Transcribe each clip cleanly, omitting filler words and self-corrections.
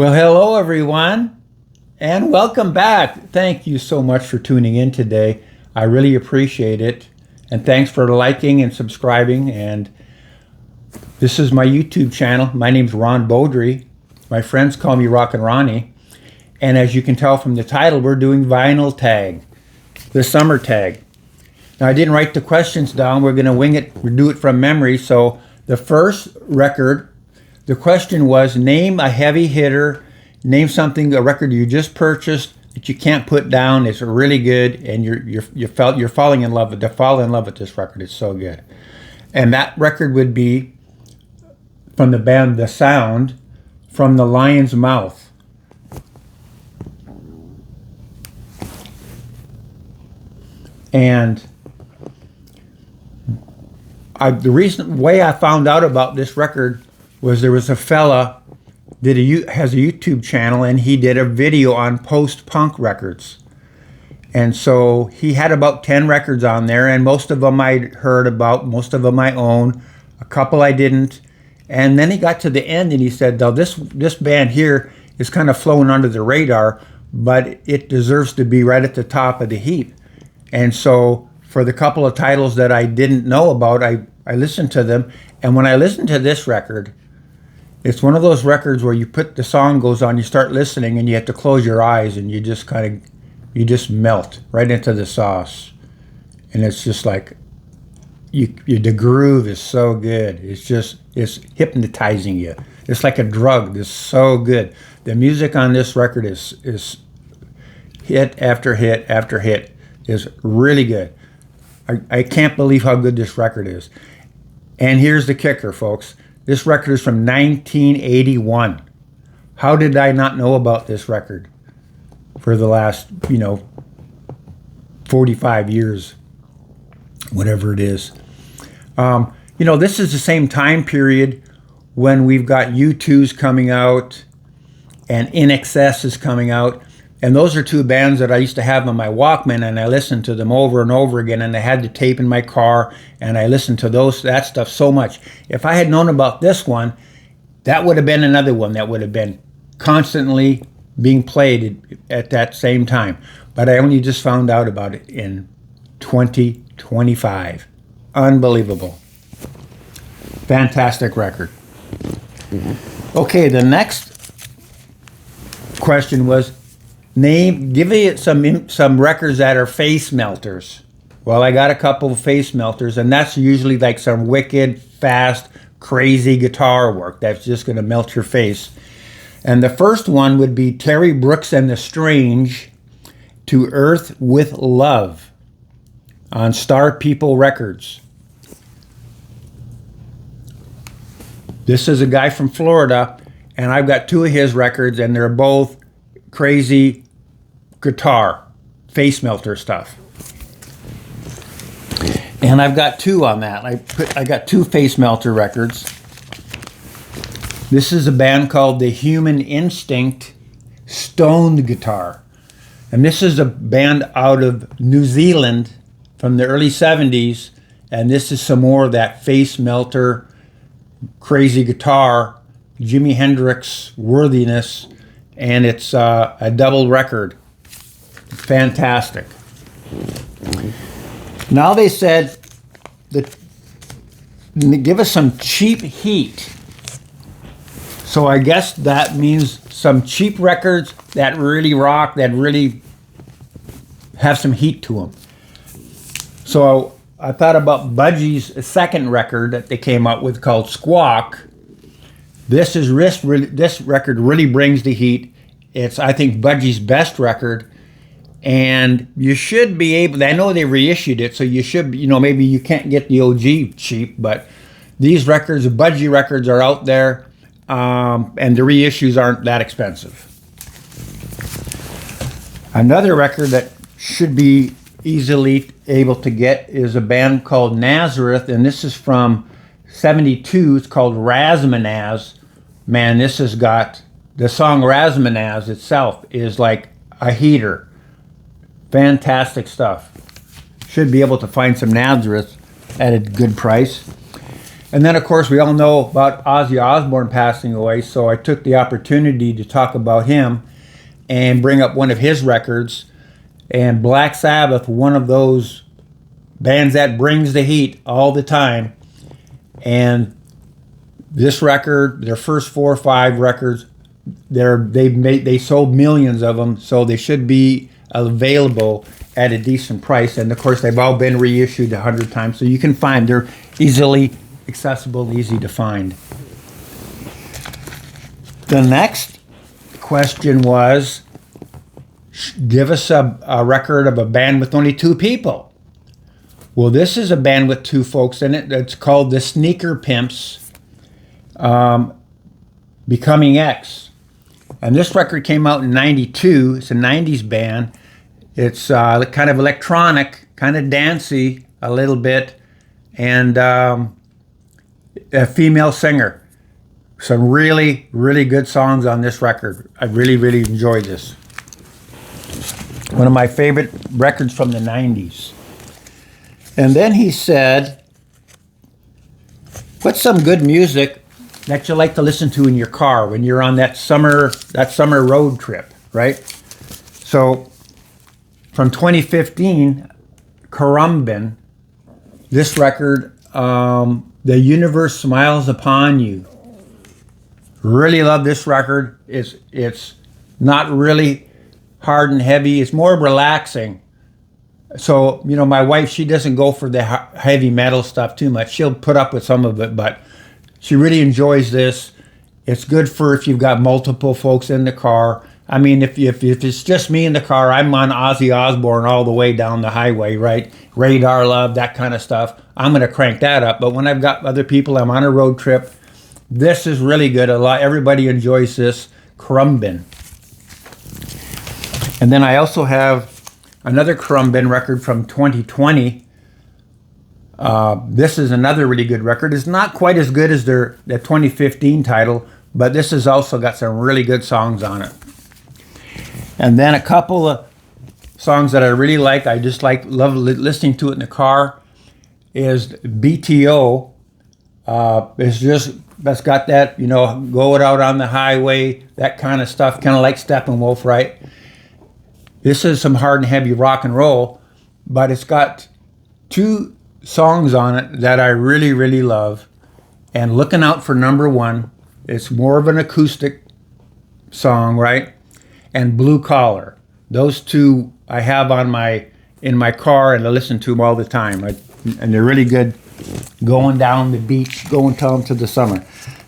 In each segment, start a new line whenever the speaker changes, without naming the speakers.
Well, hello everyone, and welcome back. Thank you so much for tuning in today. I really appreciate it, and thanks for liking and subscribing. And this is my YouTube channel. My name's Ron Beaudry. My friends call me Rockin' Ronnie, and as you can tell from the title, we're doing vinyl tag, the summer tag. Now, I didn't write the questions down. We're going to wing it, we do it from memory. So the first record, the question was, name a heavy hitter, name something, a record you just purchased that you can't put down. It's really good, and you're falling in love with this record. It's so good. And that record would be from the band The Sound, From the Lion's Mouth. And the way I found out about this record was there was a fella has a YouTube channel, and he did a video on post-punk records. And so he had about 10 records on there, and most of them I'd heard about, most of them I own, a couple I didn't. And then he got to the end and he said, "Now this band here is kind of flown under the radar, but it deserves to be right at the top of the heap." And so for the couple of titles that I didn't know about, I listened to them. And when I listened to this record, it's one of those records where the song goes on, you start listening, and you have to close your eyes, and you just melt right into the sauce. And it's just like, the groove is so good. It's hypnotizing you. It's like a drug. It's so good. The music on this record is hit after hit after hit. Is really good. I can't believe how good this record is. And here's the kicker, folks. This record is from 1981. How did I not know about this record for the last, 45 years, whatever it is? This is the same time period when we've got U2's coming out and In Excess is coming out. And those are two bands that I used to have on my Walkman, and I listened to them over and over again, and I had the tape in my car, and I listened to that stuff so much. If I had known about this one, that would have been another one that would have been constantly being played at that same time. But I only just found out about it in 2025. Unbelievable. Fantastic record. Okay, the next question was, give me some records that are face melters. Well, I got a couple of face melters, and that's usually like some wicked, fast, crazy guitar work that's just going to melt your face. And the first one would be Terry Brooks and the Strange, To Earth with Love, on Star People Records. This is a guy from Florida, and I've got two of his records, and they're both crazy guitar, face melter stuff. And I've got two on that. I got two face melter records. This is a band called The Human Instinct Stoned Guitar. And this is a band out of New Zealand from the early 70s. And this is some more of that face melter, crazy guitar, Jimi Hendrix worthiness. And it's a double record. Fantastic. Now they said that give us some cheap heat. So I guess that means some cheap records that really rock, that really have some heat to them. So I thought about Budgie's second record that they came out with called Squawk. This record really brings the heat. It's, I think, Budgie's best record. And you should be able, I know they reissued it, so you should, maybe you can't get the OG cheap, but these records, the Budgie records, are out there, and the reissues aren't that expensive. Another record that should be easily able to get is a band called Nazareth, and this is from 72. It's called Razmanaz. Man, this has got, the song Razmanaz itself is like a heater. Fantastic stuff. Should be able to find some Nazareth at a good price. And then, of course, we all know about Ozzy Osbourne passing away, so I took the opportunity to talk about him and bring up one of his records. And Black Sabbath, one of those bands that brings the heat all the time. And this record, their first 4 or 5 records, they sold millions of them, so they should be available at a decent price. And of course, they've all been reissued 100 times, so you can find they're easily accessible and easy to find. The next question was, give us a record of a band with only 2 people. Well, this is a band with 2 folks in it. It's called the Sneaker Pimps, Becoming X. And this record came out in '92. It's a '90s band. It's kind of electronic, kind of dancey a little bit, and a female singer. Some really, really good songs on this record. I really, really enjoyed this. One of my favorite records from the '90s. And then he said, what's some good music that you like to listen to in your car when you're on that summer road trip, right? So from 2015, Currumbin, this record, The Universe Smiles Upon You. Really love this record. It's not really hard and heavy. It's more relaxing. So, you know, my wife, she doesn't go for the heavy metal stuff too much. She'll put up with some of it, but she really enjoys this. It's good for if you've got multiple folks in the car. I mean, if it's just me in the car, I'm on Ozzy Osbourne all the way down the highway, right? Radar Love, that kind of stuff. I'm going to crank that up. But when I've got other people, I'm on a road trip, this is really good. Everybody enjoys this. Currumbin. And then I also have another Currumbin record from 2020. This is another really good record. It's not quite as good as their 2015 title, but this has also got some really good songs on it. And then a couple of songs that I really like, love listening to it in the car, is BTO. That's got that, you know, going out on the highway, that kind of stuff, kind of like Steppenwolf, right? This is some hard and heavy rock and roll, but it's got 2 songs on it that I really, really love. And Looking Out for Number One, it's more of an acoustic song, right? And Blue Collar. Those 2 I have in my car, and I listen to them all the time. And they're really good going down the beach, going down to the summer.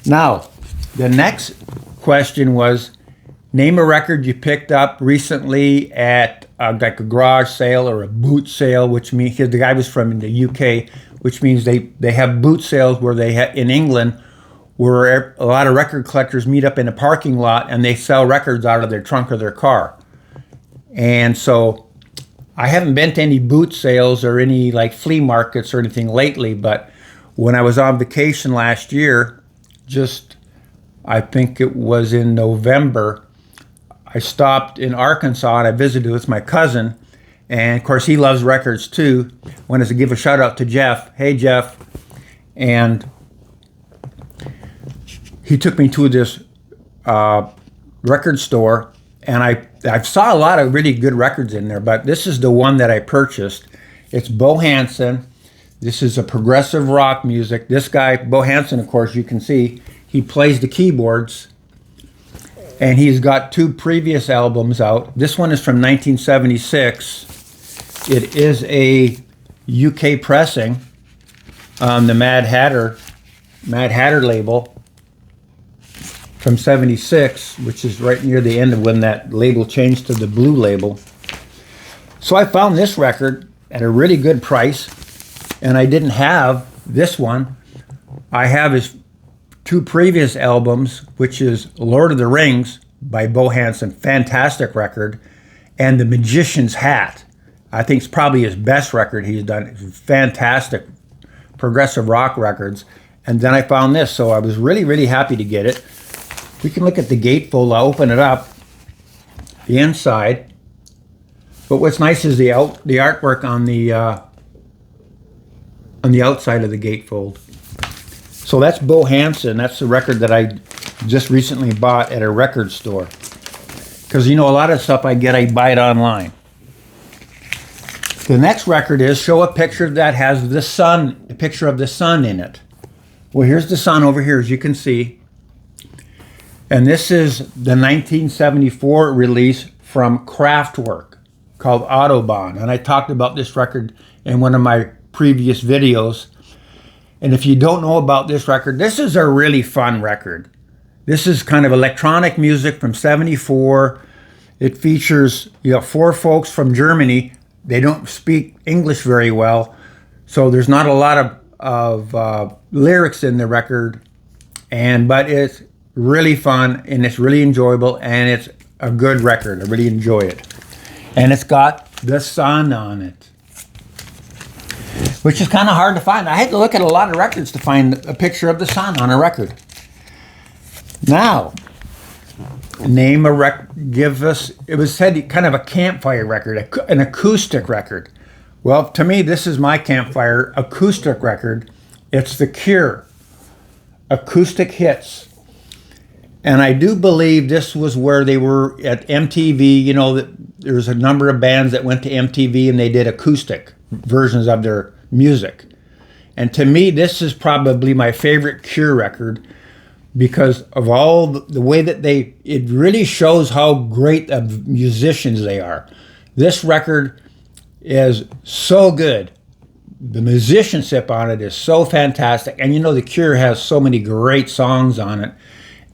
Now, the next question was, name a record you picked up recently at like a garage sale or a boot sale, which means the guy was from the UK, which means they have boot sales where in England, where a lot of record collectors meet up in a parking lot and they sell records out of their trunk of their car. And so I haven't been to any boot sales or any like flea markets or anything lately, but when I was on vacation last year, I think it was in November, I stopped in Arkansas and I visited with my cousin, and of course he loves records too. Wanted to give a shout out to Jeff. Hey Jeff. And he took me to this record store, and I saw a lot of really good records in there, but this is the one that I purchased. It's Bo Hansen. This is a progressive rock music. This guy, Bo Hansen, of course, you can see, he plays the keyboards, and he's got 2 previous albums out. This one is from 1976. It is a UK pressing on the Mad Hatter label from 76, which is right near the end of when that label changed to the blue label. So I found this record at a really good price, and I didn't have this one. I have his 2 previous albums, which is Lord of the Rings by Bo Hansen, fantastic record, and The Magician's Hat. I think it's probably his best record he's done. Fantastic progressive rock records. And then I found this, so I was really, really happy to get it. We can look at the gatefold. I'll open it up, the inside. But what's nice is the artwork on the outside of the gatefold. So that's Bo Hansen. That's the record that I just recently bought at a record store. Because, you know, a lot of stuff I buy it online. The next record is Show a Picture that has the sun, a picture of the sun in it. Well, here's the sun over here, as you can see. And this is the 1974 release from Kraftwerk called Autobahn. And I talked about this record in one of my previous videos. And if you don't know about this record, this is a really fun record. This is kind of electronic music from 74. It features, you know, 4 folks from Germany. They don't speak English very well, so there's not a lot of lyrics in the record. But it's really fun, and it's really enjoyable, and it's a good record. I really enjoy it. And it's got the sun on it, which is kind of hard to find. I had to look at a lot of records to find a picture of the sun on a record. Now, name a record, give us, it was said kind of a campfire record, an acoustic record. Well, to me, this is my campfire acoustic record. It's The Cure, Acoustic Hits. And I do believe this was where they were at MTV. You know, there's a number of bands that went to MTV and they did acoustic versions of their music. And to me, this is probably my favorite Cure record because of all the way that it really shows how great of musicians they are. This record is so good. The musicianship on it is so fantastic. And you know, The Cure has so many great songs on it.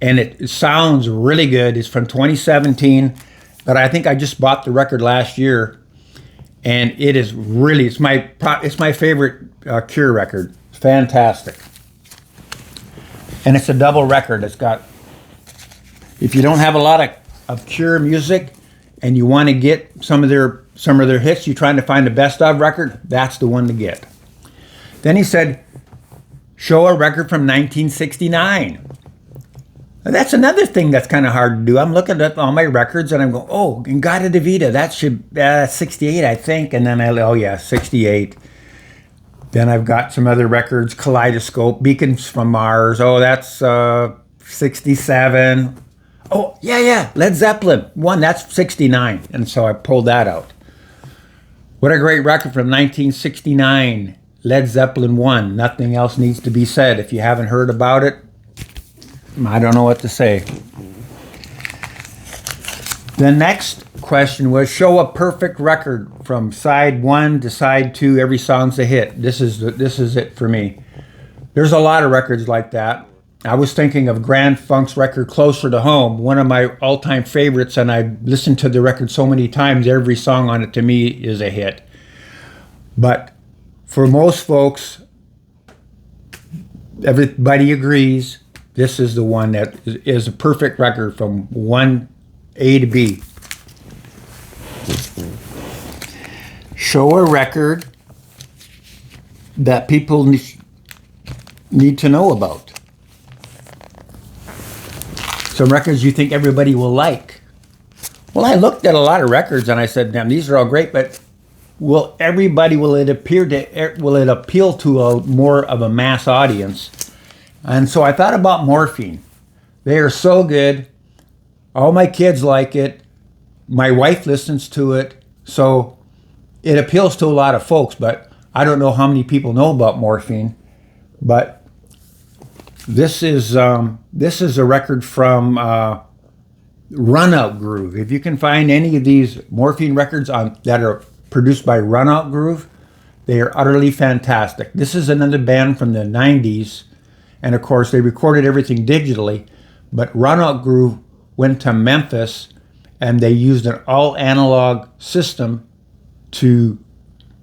And it sounds really good. It's from 2017, but I think I just bought the record last year. And it is really, it's my favorite Cure record. It's fantastic. And it's a double record. It's got, if you don't have a lot of Cure music and you want to get some of their hits, you're trying to find the best of record, that's the one to get. Then he said, show a record from 1969. Now, that's another thing that's kind of hard to do. I'm looking at all my records and I'm going, oh, Ingata Devita, that's 68, I think. And then oh yeah, 68. Then I've got some other records, Kaleidoscope, Beacons from Mars. Oh, that's 67. Oh, yeah, Led Zeppelin 1, that's 69. And so I pulled that out. What a great record from 1969, Led Zeppelin 1. Nothing else needs to be said. If you haven't heard about it, I don't know what to say. The next question was, show a perfect record from side 1 to side 2. Every song's a hit. This is it for me. There's a lot of records like that. I was thinking of Grand Funk's record Closer to Home, one of my all-time favorites, and I've listened to the record so many times, every song on it to me is a hit. But for most folks, everybody agrees, this is the one that is a perfect record from 1 A to B. Show a record that people need to know about. Some records you think everybody will like. Well, I looked at a lot of records and I said, damn, these are all great, but will it appeal to a more of a mass audience? And so I thought about Morphine. They are so good. All my kids like it. My wife listens to it. So it appeals to a lot of folks, but I don't know how many people know about Morphine. But this is a record from Run Out Groove. If you can find any of these Morphine records that are produced by Run Out Groove, they are utterly fantastic. This is another band from the 90s. And of course, they recorded everything digitally, but Run Out Groove went to Memphis and they used an all analog system to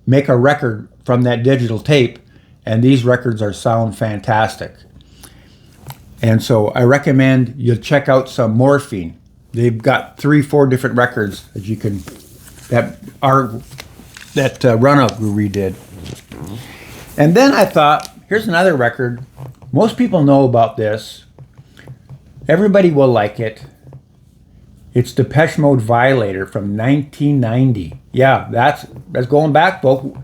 make a record from that digital tape. And these records sound fantastic. And so I recommend you check out some Morphine. They've got 3-4 different records that you can, that Run Out Groove redid. And then I thought, here's another record. Most people know about this. Everybody will like it. It's Depeche Mode Violator from 1990. Yeah, that's going back, folks.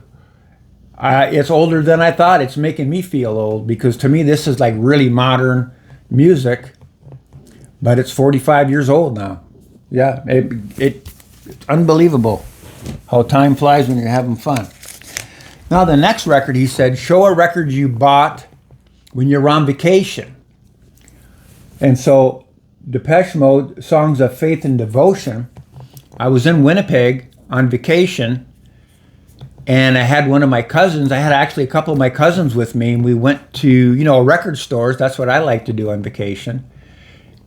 It's older than I thought. It's making me feel old because to me this is like really modern music, but it's 45 years old now. Yeah, it's unbelievable how time flies when you're having fun. Now the next record, he said, show a record you bought when you're on vacation. And so Depeche Mode, Songs of Faith and Devotion, I was in Winnipeg on vacation, and I had one of my cousins, I had actually a couple of my cousins with me, and we went to, record stores. That's what I like to do on vacation.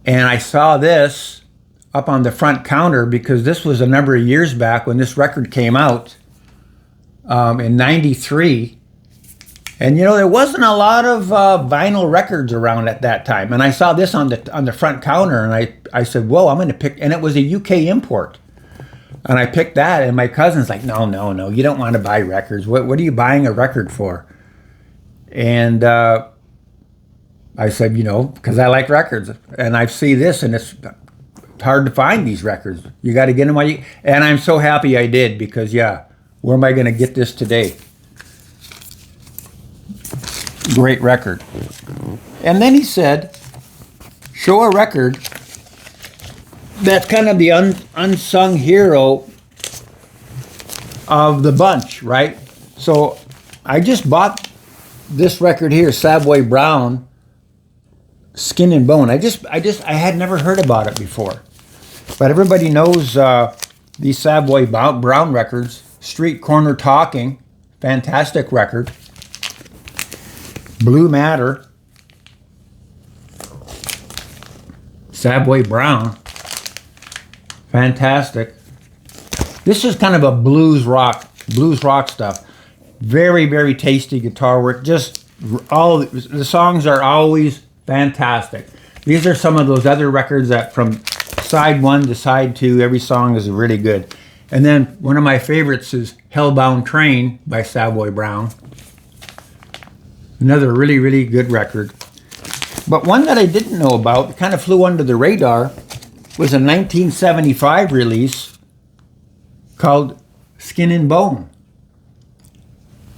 And I saw this up on the front counter because this was a number of years back when this record came out in 93. And there wasn't a lot of vinyl records around at that time. And I saw this on the front counter, and I said, whoa, I'm going to pick, and it was a UK import. And I picked that, and my cousin's like, no, you don't want to buy records. What are you buying a record for? And I said, because I like records. And I see this, and it's hard to find these records. You got to get them while you... And I'm so happy I did, because, where am I going to get this today? Great record. And then he said, show a record that's kind of the unsung hero of the bunch, right? So I just bought this record here, Savoy Brown, Skin and Bone. I had never heard about it before, but everybody knows these Savoy Brown records. Street Corner Talking, fantastic record. Blue Matter, Savoy Brown, fantastic. This is kind of a blues rock stuff. Very, very tasty guitar work. Just all the songs are always fantastic. These are some of those other records that from side 1 to side 2, every song is really good. And then one of my favorites is Hellbound Train by Savoy Brown. Another really, really good record. But one that I didn't know about, that kind of flew under the radar, was a 1975 release called Skin and Bone.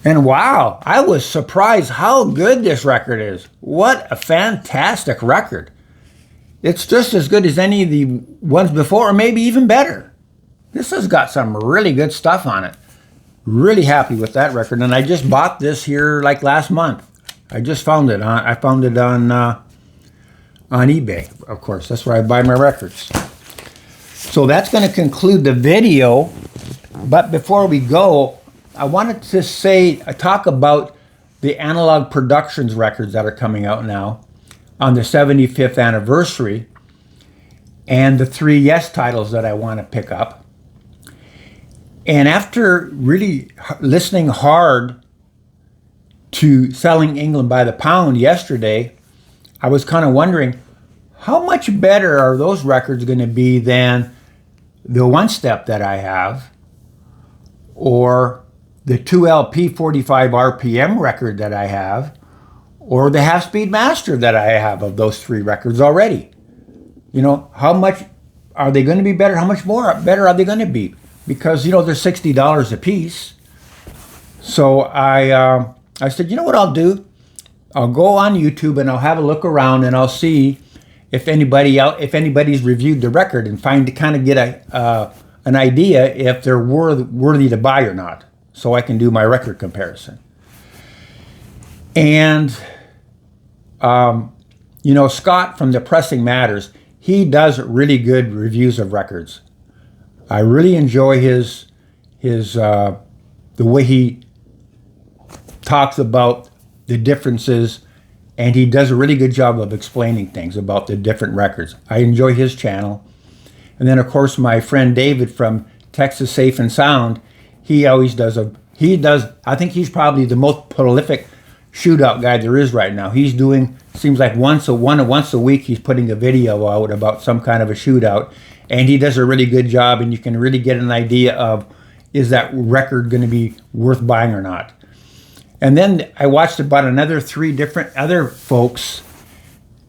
And wow, I was surprised how good this record is. What a fantastic record. It's just as good as any of the ones before, or maybe even better. This has got some really good stuff on it. Really happy with that record. And I just bought this here like last month. I just found it. I found it on eBay, of course. That's where I buy my records. So that's going to conclude the video. But before we go, I wanted to talk about the Analog Productions records that are coming out now on the 75th anniversary, and the 3 Yes titles that I want to pick up. And after really listening hard to Selling England by the Pound yesterday, I was kind of wondering, how much better are those records going to be than the One Step that I have, or the 2LP 45 RPM record that I have, or the Half Speed Master that I have of those 3 records already? How much are they going to be better? How much more better are they going to be? Because, they're $60 a piece. So I said, you know what I'll do? I'll go on YouTube and I'll have a look around and I'll see if anybody's reviewed the record and kind of get an idea if they're worthy to buy or not, so I can do my record comparison. And Scott from the Pressing Matters, he does really good reviews of records. I really enjoy his the way he talks about the differences, and he does a really good job of explaining things about the different records. I enjoy his channel. And then, of course, my friend David from Texas Safe and Sound, he always does I think he's probably the most prolific shootout guy there is right now. He's doing, seems like once a week he's putting a video out about some kind of a shootout, and he does a really good job, and you can really get an idea of, is that record going to be worth buying or not? And then I watched about another 3 different other folks,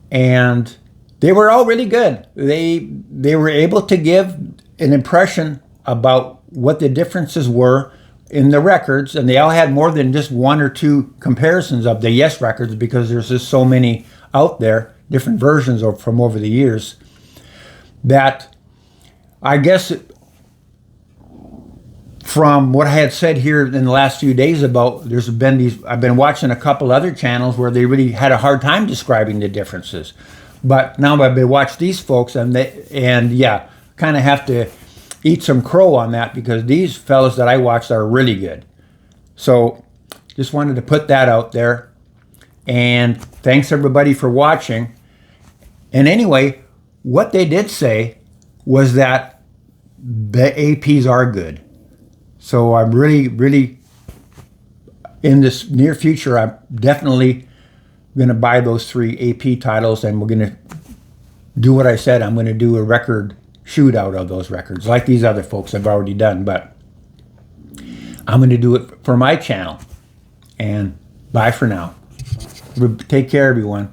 and they were all really good. They were able to give an impression about what the differences were, in the records, and they all had more than just one or two comparisons of the Yes records, because there's just so many out there, different versions from over the years, that I guess from what I had said here in the last few days about, there's been these, I've been watching a couple other channels where they really had a hard time describing the differences. But now I've been watching these folks, and yeah, kind of have to eat some crow on that, because these fellas that I watched are really good. So just wanted to put that out there. And thanks everybody for watching. And anyway, what they did say was that the APs are good. So I'm really, in this near future, I'm definitely going to buy those 3 AP titles, and we're going to do what I said. I'm going to do a record shootout of those records, like these other folks have already done, but I'm going to do it for my channel. And bye for now. Take care, everyone.